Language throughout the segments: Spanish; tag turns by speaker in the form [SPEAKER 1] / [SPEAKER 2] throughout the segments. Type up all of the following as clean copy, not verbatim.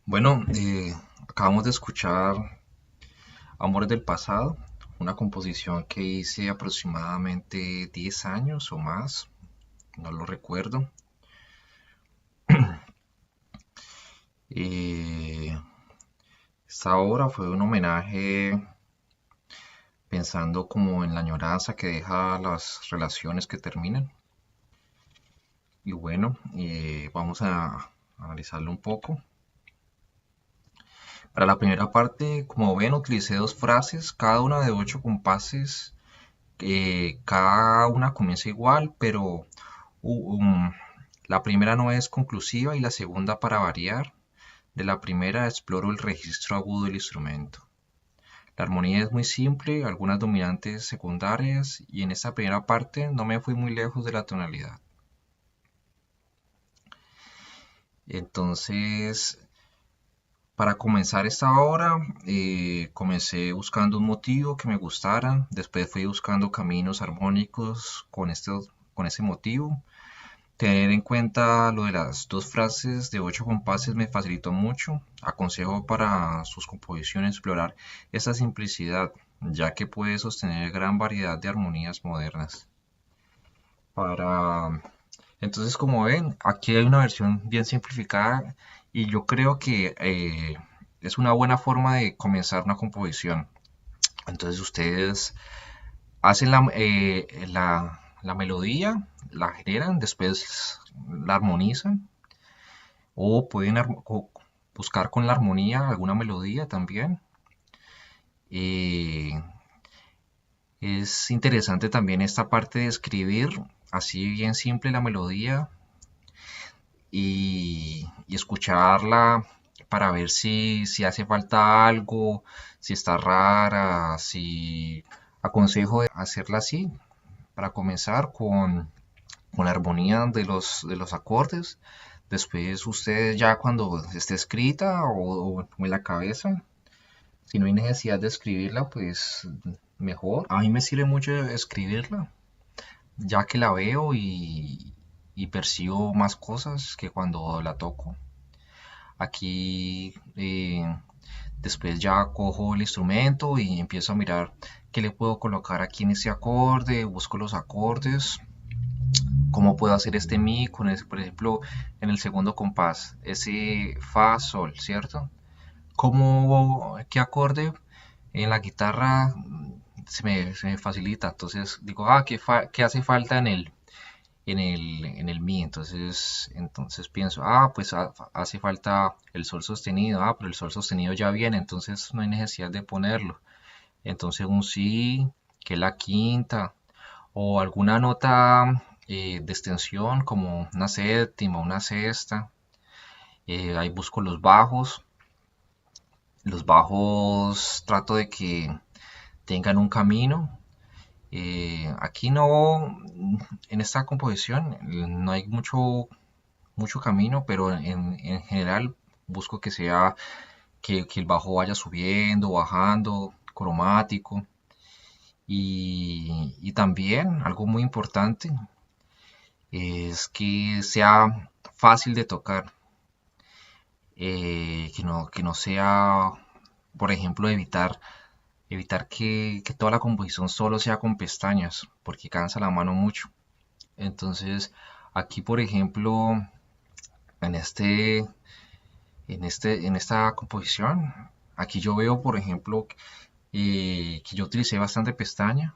[SPEAKER 1] Bueno, acabamos de escuchar Amores del Pasado, una composición que hice aproximadamente 10 años o más, no lo recuerdo. Eh, Esta obra fue un homenaje pensando como en la añoranza que deja las relaciones que terminan. Y bueno, vamos a analizarlo un poco. Para la primera parte, como ven, utilicé dos frases, cada una de 8 compases. Cada una comienza igual, pero la primera no es conclusiva y la segunda, para variar, de la primera exploro el registro agudo del instrumento. La armonía es muy simple, algunas dominantes secundarias, y en esta primera parte no me fui muy lejos de la tonalidad. Entonces, para comenzar esta obra, comencé buscando un motivo que me gustara, después fui buscando caminos armónicos con ese motivo. Tener en cuenta lo de las dos frases de 8 compases me facilitó mucho. Aconsejo para sus composiciones explorar esa simplicidad, ya que puede sostener gran variedad de armonías modernas. Para Entonces, como ven, aquí hay una versión bien simplificada y yo creo que es una buena forma de comenzar una composición. Entonces, ustedes hacen la melodía, la generan, después la armonizan o pueden buscar con la armonía alguna melodía también. Eh, es interesante también esta parte de escribir así bien simple la melodía y escucharla para ver si hace falta algo, si está rara, si aconsejo hacerla así, para comenzar con con la armonía de los acordes. Después usted ya cuando esté escrita o en la cabeza, si no hay necesidad de escribirla, pues mejor. A mí me sirve mucho escribirla, ya que la veo y percibo más cosas que cuando la toco. Aquí después ya cojo el instrumento y empiezo a mirar qué le puedo colocar aquí en ese acorde, busco los acordes, cómo puedo hacer este mi con ese, por ejemplo, en el segundo compás, ese fa sol, ¿cierto? ¿Cómo, qué acorde en la guitarra se me facilita? Entonces digo, ¿qué hace falta en el mi? Entonces pienso, pues hace falta el sol sostenido, pero el sol sostenido ya viene, entonces no hay necesidad de ponerlo. Entonces un si, que es la quinta, o alguna nota de extensión como una séptima, una sexta. Ahí busco los bajos. Los bajos trato de que tengan un camino. Aquí no, en esta composición no hay mucho camino, pero en general busco que sea que el bajo vaya subiendo, bajando, cromático. Y también algo muy importante es que sea fácil de tocar, que no sea, por ejemplo, evitar que toda la composición solo sea con pestañas, porque cansa la mano mucho. Entonces, aquí, por ejemplo, en en esta composición, aquí yo veo, por ejemplo, que yo utilicé bastante pestaña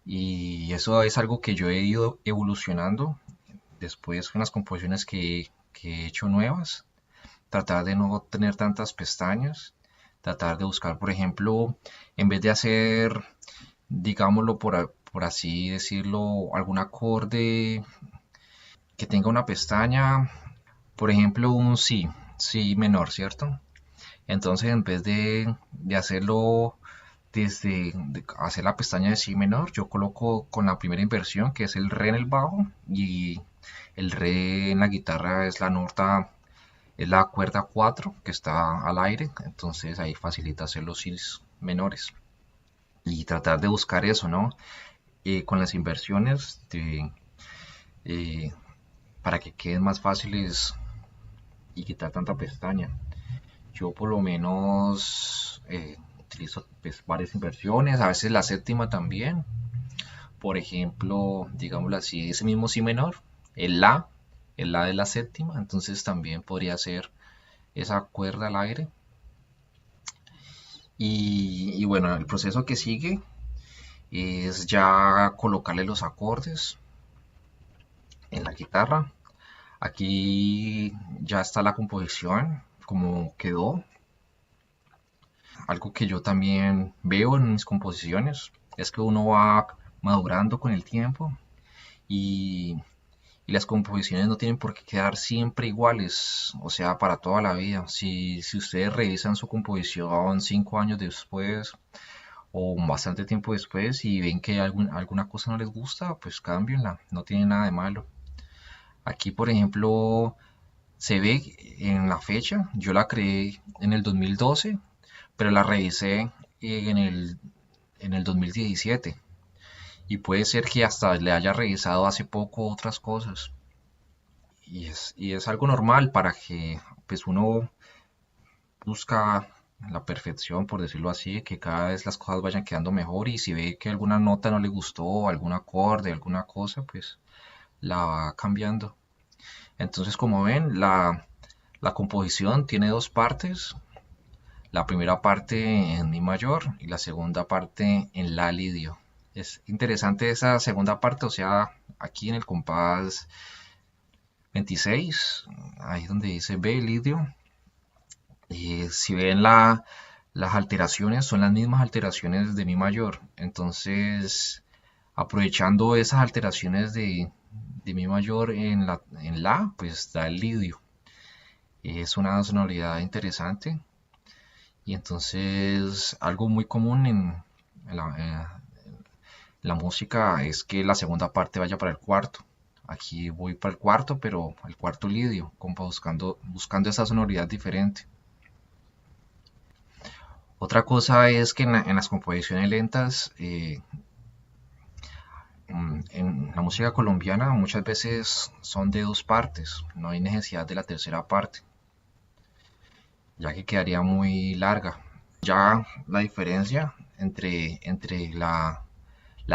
[SPEAKER 1] y eso es algo que yo he ido evolucionando después con las composiciones que he hecho nuevas. Tratar de no tener tantas pestañas, tratar de buscar, por ejemplo, en vez de hacer, digámoslo por así decirlo, algún acorde que tenga una pestaña, por ejemplo, un si menor, ¿cierto? Entonces, en vez de hacerlo hacer la pestaña de si menor, yo coloco con la primera inversión, que es el re en el bajo, y el re en la guitarra es la nota, es la cuerda 4 que está al aire, entonces ahí facilita hacer los sis menores. Y tratar de buscar eso, ¿no? Con las inversiones eh, para que queden más fáciles y quitar tanta pestaña. Yo por lo menos utilizo pues, varias inversiones, a veces la séptima también. Por ejemplo, digámoslo así, ese mismo si menor, el la, el la de la séptima, entonces también podría ser esa cuerda al aire. Y bueno, el proceso que sigue es ya colocarle los acordes en la guitarra. Aquí ya está la composición, como quedó. Algo que yo también veo en mis composiciones es que uno va madurando con el tiempo y, y las composiciones no tienen por qué quedar siempre iguales, o sea, para toda la vida. Si ustedes revisan su composición 5 años después o bastante tiempo después y ven que alguna cosa no les gusta, pues cámbienla, no tiene nada de malo. Aquí, por ejemplo, se ve en la fecha, yo la creé en el 2012, pero la revisé en el 2017. Y puede ser que hasta le haya revisado hace poco otras cosas. Y es algo normal para que pues uno busca la perfección, por decirlo así, que cada vez las cosas vayan quedando mejor y si ve que alguna nota no le gustó, algún acorde, alguna cosa, pues la va cambiando. Entonces, como ven, la composición tiene dos partes. La primera parte en mi mayor y la segunda parte en la lidio. Es interesante esa segunda parte, o sea, aquí en el compás 26, ahí donde dice B lidio, si ven las alteraciones, son las mismas alteraciones de mi mayor. Entonces, aprovechando esas alteraciones de mi mayor en la, pues da el lidio. Es una sonoridad interesante. Y entonces algo muy común en la música es que la segunda parte vaya para el cuarto. Aquí voy para el cuarto, pero el cuarto lidio, como buscando esa sonoridad diferente. Otra cosa es que en las composiciones lentas, en la música colombiana muchas veces son de dos partes, no hay necesidad de la tercera parte, ya que quedaría muy larga. Ya la diferencia entre la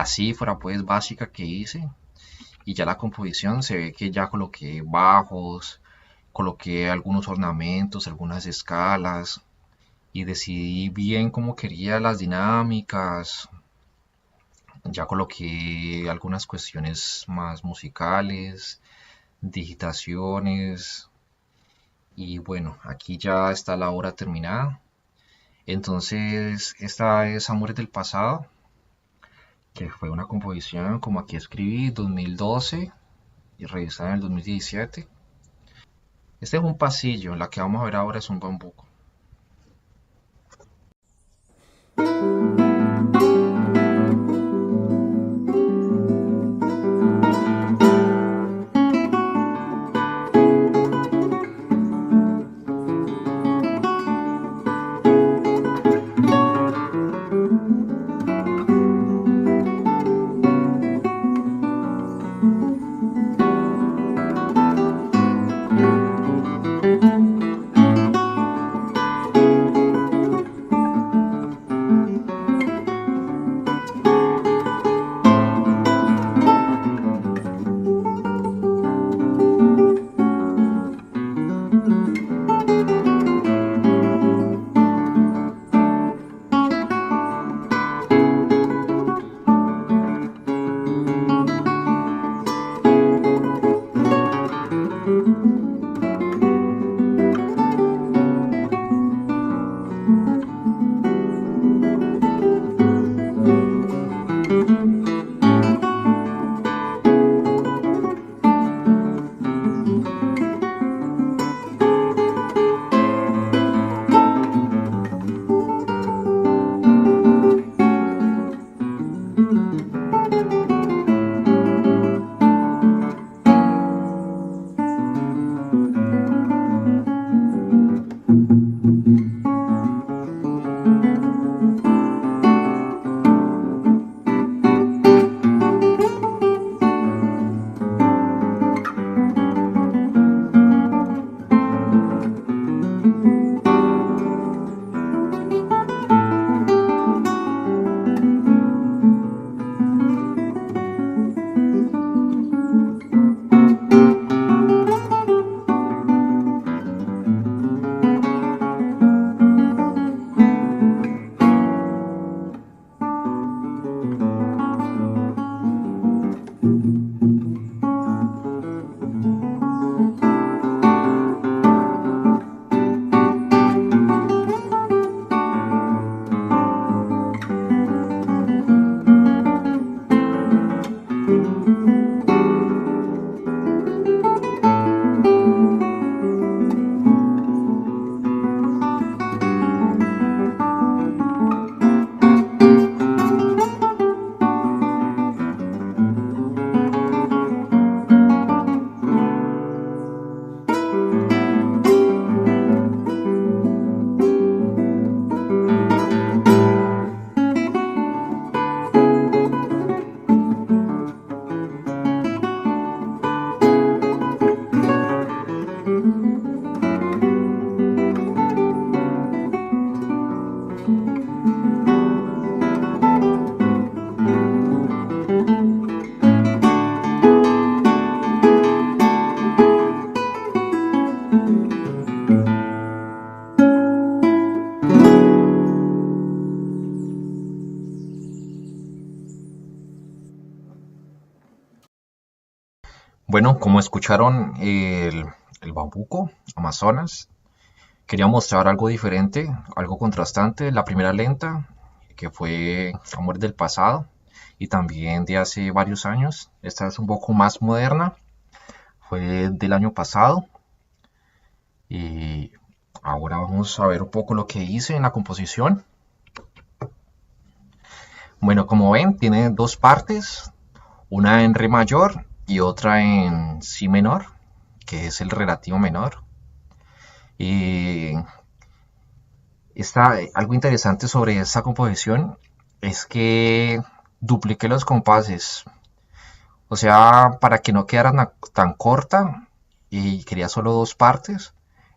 [SPEAKER 1] cifra pues básica que hice y ya la composición, se ve que ya coloqué bajos, coloqué algunos ornamentos, algunas escalas y decidí bien cómo quería las dinámicas. Ya coloqué algunas cuestiones más musicales, digitaciones y bueno, aquí ya está la obra terminada. Entonces, esta es Amores del Pasado, que fue una composición, como aquí escribí, 2012 y revisada en el 2017. Este es un pasillo, la que vamos a ver ahora es un bambuco. Bueno, como escucharon el bambuco, Amazonas, quería mostrar algo diferente, algo contrastante. La primera lenta, que fue Amor del Pasado, y también de hace varios años. Esta es un poco más moderna, fue del año pasado. Y ahora vamos a ver un poco lo que hice en la composición. Bueno, como ven, tiene dos partes, una en re mayor y otra en si menor, que es el relativo menor. Y algo interesante sobre esta composición es que dupliqué los compases. O sea, para que no quedara tan corta y quería solo dos partes,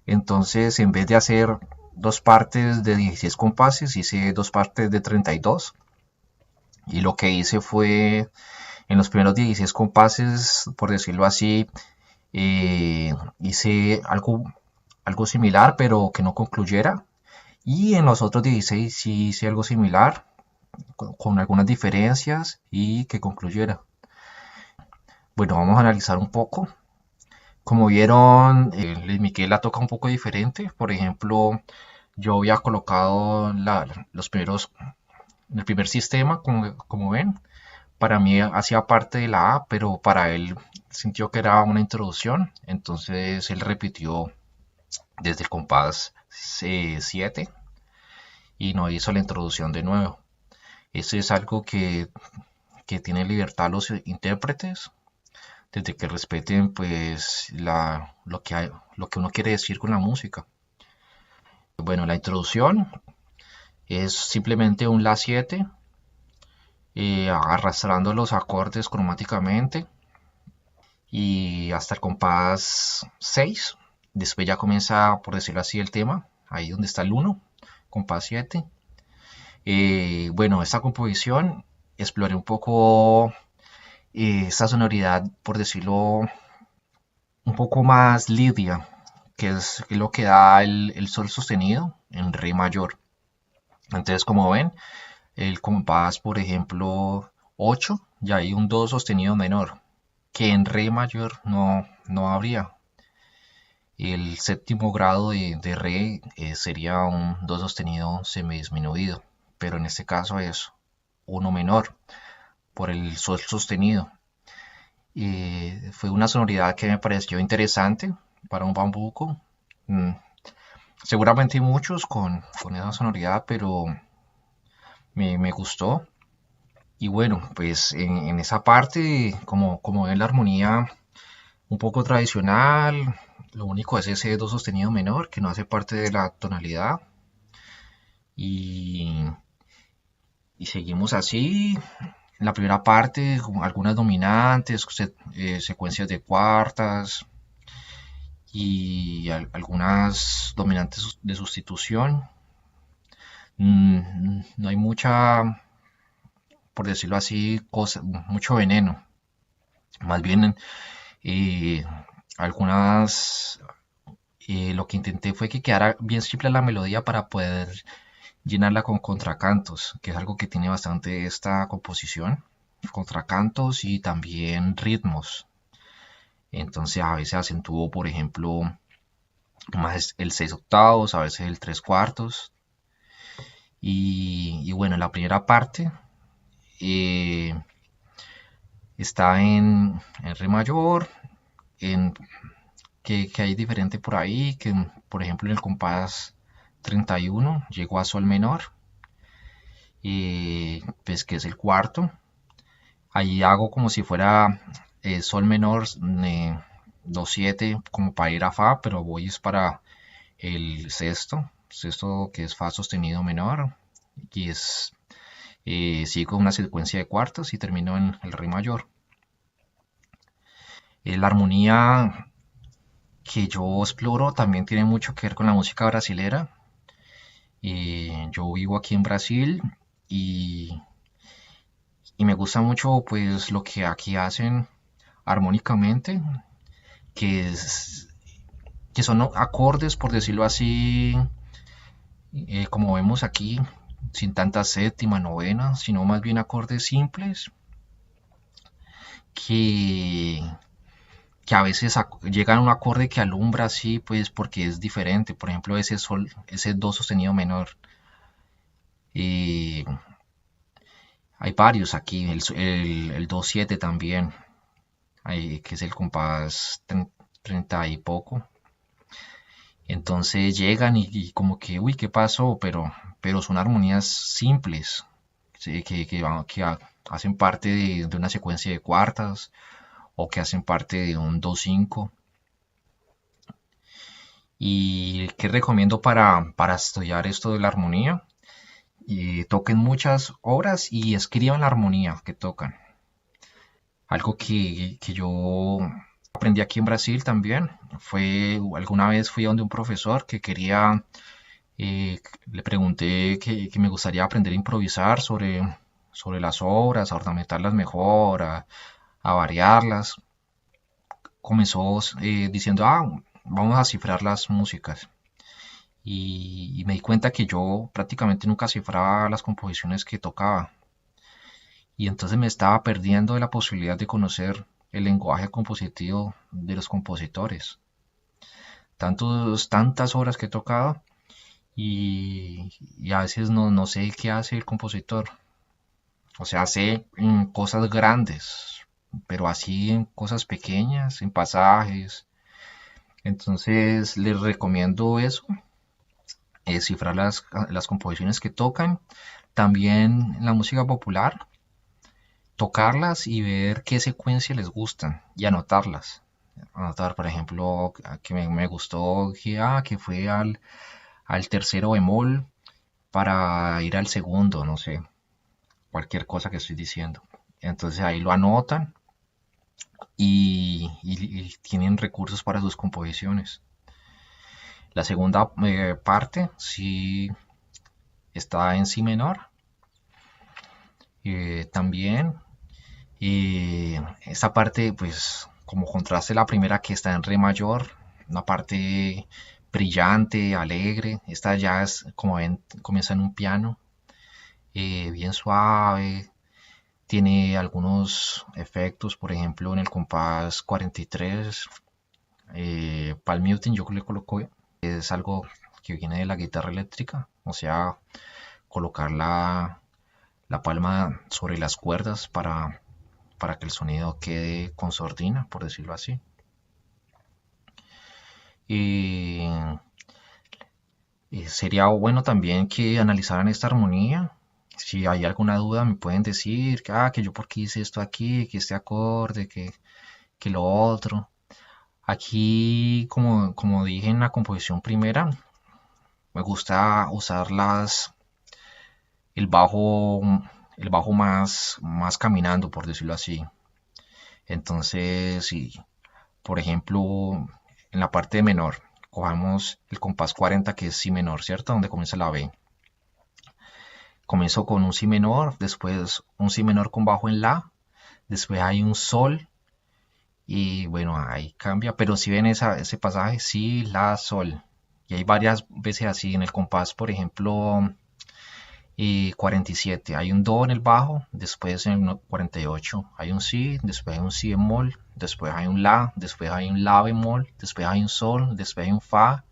[SPEAKER 1] entonces en vez de hacer dos partes de 16 compases, hice dos partes de 32. Y lo que hice fue, en los primeros 16 compases, por decirlo así, hice algo similar, pero que no concluyera. Y en los otros 16 sí hice algo similar, con algunas diferencias y que concluyera. Bueno, vamos a analizar un poco. Como vieron, Luis Miguel la toca un poco diferente. Por ejemplo, yo había colocado los primeros, el primer sistema, como ven. Para mí hacía parte de la A, pero para él sintió que era una introducción. Entonces él repitió desde el compás 7 y no hizo la introducción de nuevo. Eso es algo que tienen libertad los intérpretes, desde que respeten pues lo que uno quiere decir con la música. Bueno, la introducción es simplemente un La 7, arrastrando los acordes cromáticamente y hasta el compás 6. Después ya comienza, por decirlo así, el tema, ahí donde está el 1, compás 7. Bueno, esta composición exploré un poco esta sonoridad, por decirlo, un poco más lidia, que es lo que da el sol sostenido en re mayor. Entonces, como ven, el compás, por ejemplo, 8, ya hay un do sostenido menor, que en re mayor no habría. El séptimo grado de re sería un do sostenido semidisminuido, pero en este caso es uno menor por el sol sostenido. Fue una sonoridad que me pareció interesante para un bambuco. Mm, Seguramente hay muchos con esa sonoridad, pero me gustó. Y bueno, pues en esa parte, como ven, la armonía un poco tradicional, lo único es ese do sostenido menor que no hace parte de la tonalidad. Y, y seguimos así. En la primera parte, como algunas dominantes, secuencias de cuartas y algunas dominantes de sustitución. No hay mucha, por decirlo así, mucho veneno. Más bien, eh, algunas, lo que intenté fue que quedara bien simple la melodía para poder llenarla con contracantos, que es algo que tiene bastante esta composición. Contracantos y también ritmos. Entonces a veces acentúo, por ejemplo, más el 6 octavos, a veces el 3 cuartos. Y bueno, la primera parte eh, está en re mayor, en, que hay diferente por ahí, que por ejemplo en el compás 31 llegó a sol menor, pues que es el cuarto. Ahí hago como si fuera sol menor, do 7 como para ir a fa, pero voy es para el sexto que es fa sostenido menor, y sigo una secuencia de cuartos y termino en el re mayor. La armonía que yo exploro también tiene mucho que ver con la música brasilera. Yo vivo aquí en Brasil y, y me gusta mucho pues lo que aquí hacen armónicamente, que, es, que son acordes, por decirlo así, como vemos aquí, sin tanta séptima, novena, sino más bien acordes simples que, que a veces llegan a un acorde que alumbra así, pues porque es diferente. Por ejemplo, ese sol, ese do sostenido menor. Y hay varios aquí, el do 7 también, que es el compás 30 y poco. Entonces llegan y como que, uy, ¿qué pasó? Pero son armonías simples, ¿sí? Que hacen parte de una secuencia de cuartas o que hacen parte de un 2/5. ¿Y qué recomiendo para estudiar esto de la armonía? Y toquen muchas obras y escriban la armonía que tocan. Algo que yo aprendí aquí en Brasil también fue, alguna vez fui a donde un profesor que quería, le pregunté que me gustaría aprender a improvisar sobre las obras, a ornamentarlas mejor, a variarlas. Comenzó diciendo, vamos a cifrar las músicas. Y me di cuenta que yo prácticamente nunca cifraba las composiciones que tocaba. Y entonces me estaba perdiendo de la posibilidad de conocer el lenguaje compositivo de los compositores. Tantas horas que he tocado y a veces no sé qué hace el compositor. O sea, sé en cosas grandes, pero así en cosas pequeñas, en pasajes. Entonces les recomiendo eso, cifrar las composiciones que tocan. También en la música popular, tocarlas y ver qué secuencia les gustan y anotarlas. Anotar, por ejemplo, que me gustó que fue al tercero bemol para ir al segundo, no sé, cualquier cosa que estoy diciendo. Entonces ahí lo anotan y tienen recursos para sus composiciones. La segunda parte sí está en si menor. También esta parte, pues, como contraste la primera que está en re mayor, una parte brillante, alegre. Esta ya es, como ven, comienza en un piano, bien suave. Tiene algunos efectos, por ejemplo, en el compás 43, palm muting, yo le coloco, es algo que viene de la guitarra eléctrica, o sea, colocar la palma sobre las cuerdas para que el sonido quede con sordina, por decirlo así. Y, y sería bueno también que analizaran esta armonía. Si hay alguna duda me pueden decir que yo por qué hice esto aquí, que este acorde, que lo otro. Aquí, como dije en la composición primera, me gusta usar el bajo, el bajo más caminando, por decirlo así. Entonces, si por ejemplo en la parte de menor, cojamos el compás 40 que es si menor, ¿cierto? Donde comienza la B. Comienzo con un si menor, después un si menor con bajo en la, después hay un sol y bueno, ahí cambia, pero si ven ese pasaje, si, la, sol. Y hay varias veces así en el compás, por ejemplo, 47. Hay un do en el bajo, después en el 48 hay un si, después hay un si bemol, después hay un la, después hay un la bemol, después hay un sol, después hay un fa.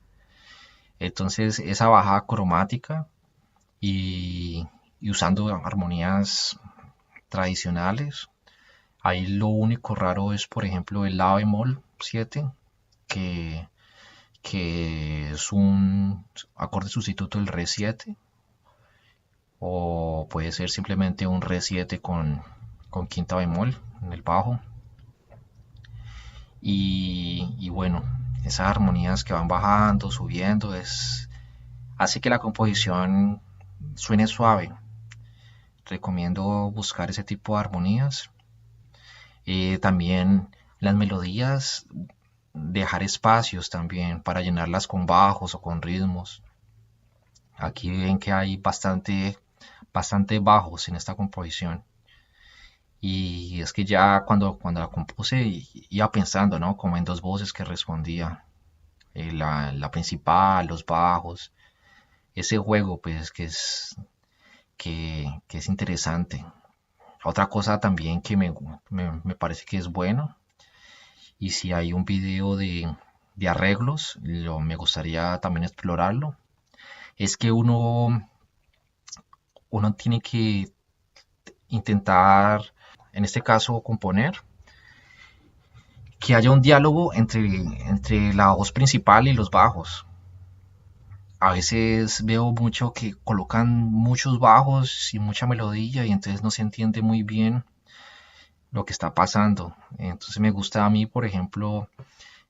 [SPEAKER 1] Entonces esa bajada cromática y, y usando armonías tradicionales. Ahí lo único raro es, por ejemplo, el la bemol 7, que, que es un acorde sustituto del re 7, o puede ser simplemente un re 7 con quinta bemol en el bajo. Y bueno, esas armonías que van bajando, subiendo, hace que la composición suene suave. Recomiendo buscar ese tipo de armonías. También las melodías, dejar espacios también para llenarlas con bajos o con ritmos. Aquí ven que hay bastante bajos en esta composición. Y es que ya cuando la compuse iba pensando, ¿no? Como en dos voces que respondía. La principal, los bajos. Ese juego, pues, que es interesante. Otra cosa también que me parece que es bueno, y si hay un video de arreglos, me gustaría también explorarlo, es que uno tiene que intentar, en este caso, componer, que haya un diálogo entre la voz principal y los bajos. A veces veo mucho que colocan muchos bajos y mucha melodía y entonces no se entiende muy bien lo que está pasando. Entonces me gusta a mí, por ejemplo,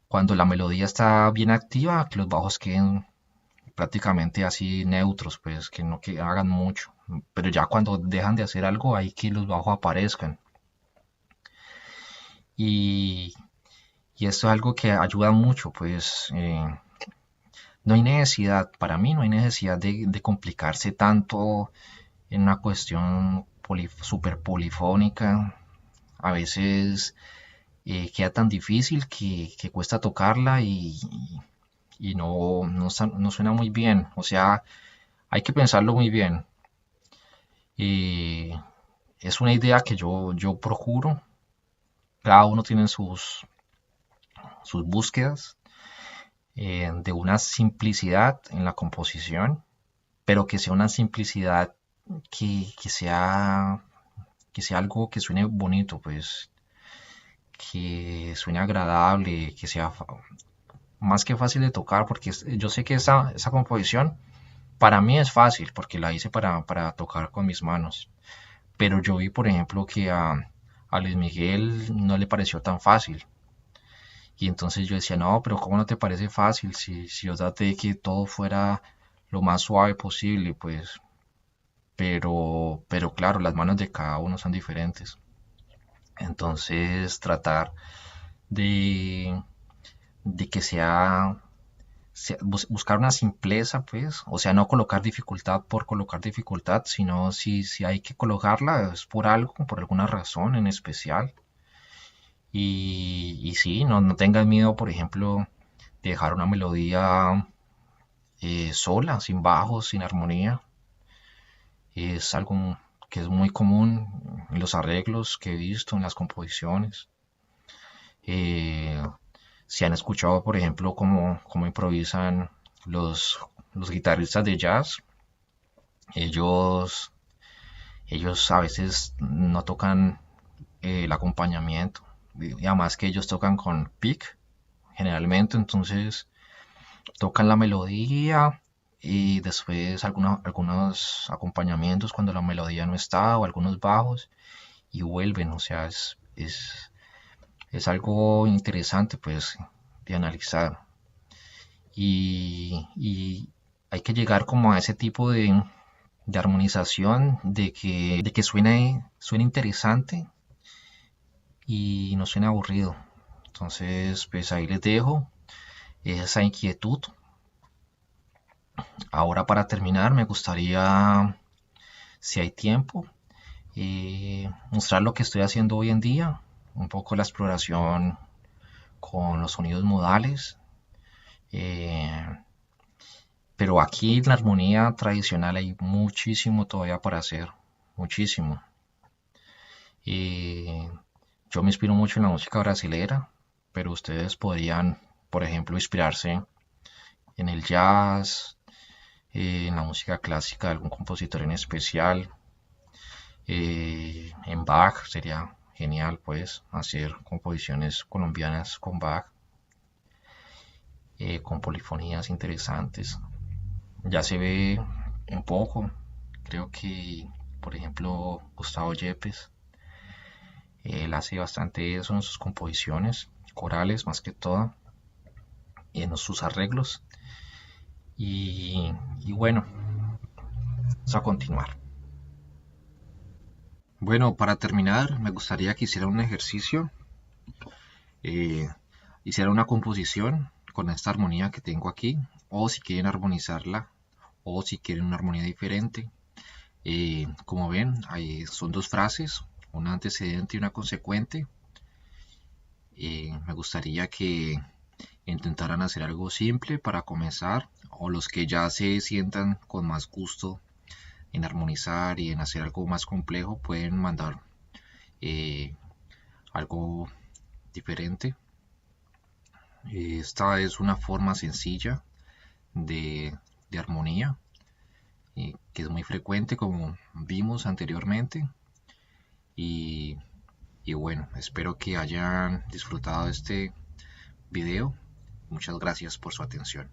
[SPEAKER 1] cuando la melodía está bien activa, que los bajos queden prácticamente así neutros, pues que no que hagan mucho. Pero ya cuando dejan de hacer algo, hay que los bajos aparezcan. Y, y esto es algo que ayuda mucho, pues no hay necesidad, para mí no hay necesidad de complicarse tanto en una cuestión súper polifónica. A veces queda tan difícil que cuesta tocarla y no suena muy bien. O sea, hay que pensarlo muy bien. Y es una idea que yo procuro. Cada uno tiene sus búsquedas de una simplicidad en la composición, pero que sea una simplicidad que sea algo que suene bonito, pues que suene agradable, que sea más que fácil de tocar, porque yo sé que esa composición para mí es fácil, porque la hice para tocar con mis manos, pero yo vi, por ejemplo, que a Luis Miguel no le pareció tan fácil. Y entonces yo decía, no, pero ¿cómo no te parece fácil? Si yo traté de que todo fuera lo más suave posible, pues, pero claro, las manos de cada uno son diferentes. Entonces tratar de, de que buscar una simpleza, pues, o sea, no colocar dificultad por colocar dificultad, sino si hay que colocarla es por algo, por alguna razón en especial. Y sí, no tengas miedo, por ejemplo, de dejar una melodía sola, sin bajos, sin armonía. Es algo que es muy común en los arreglos que he visto, en las composiciones. Eh, si han escuchado, por ejemplo, cómo improvisan los guitarristas de jazz, ellos, ellos a veces no tocan el acompañamiento. Y además que ellos tocan con pick, generalmente, entonces tocan la melodía y después algunos acompañamientos cuando la melodía no está o algunos bajos y vuelven, o sea, es algo interesante pues de analizar y hay que llegar como a ese tipo de armonización de que suene interesante y no suene aburrido. Entonces, pues ahí les dejo esa inquietud. Ahora para terminar, me gustaría, si hay tiempo, mostrar lo que estoy haciendo hoy en día, un poco la exploración con los sonidos modales. eh, pero aquí en la armonía tradicional hay muchísimo todavía para hacer, muchísimo. Eh, yo me inspiro mucho en la música brasilera, pero ustedes podrían, por ejemplo, inspirarse en el jazz, en la música clásica de algún compositor en especial. En Bach sería genial, pues, hacer composiciones colombianas con Bach, con polifonías interesantes. Ya se ve un poco, creo que, por ejemplo, Gustavo Yepes, él hace bastante eso en sus composiciones, corales más que todo, y en sus arreglos. Y bueno, vamos a continuar. Bueno, para terminar, me gustaría que hiciera un ejercicio, eh, hiciera una composición con esta armonía que tengo aquí, o si quieren armonizarla, o si quieren una armonía diferente. Como ven, son dos frases, una antecedente y una consecuente. Me gustaría que intentaran hacer algo simple para comenzar, o los que ya se sientan con más gusto en armonizar y en hacer algo más complejo pueden mandar eh, algo diferente. Esta es una forma sencilla de armonía que es muy frecuente como vimos anteriormente y, y bueno, espero que hayan disfrutado de este video. Muchas gracias por su atención.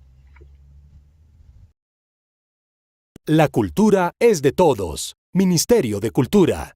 [SPEAKER 2] La cultura es de todos. Ministerio de Cultura.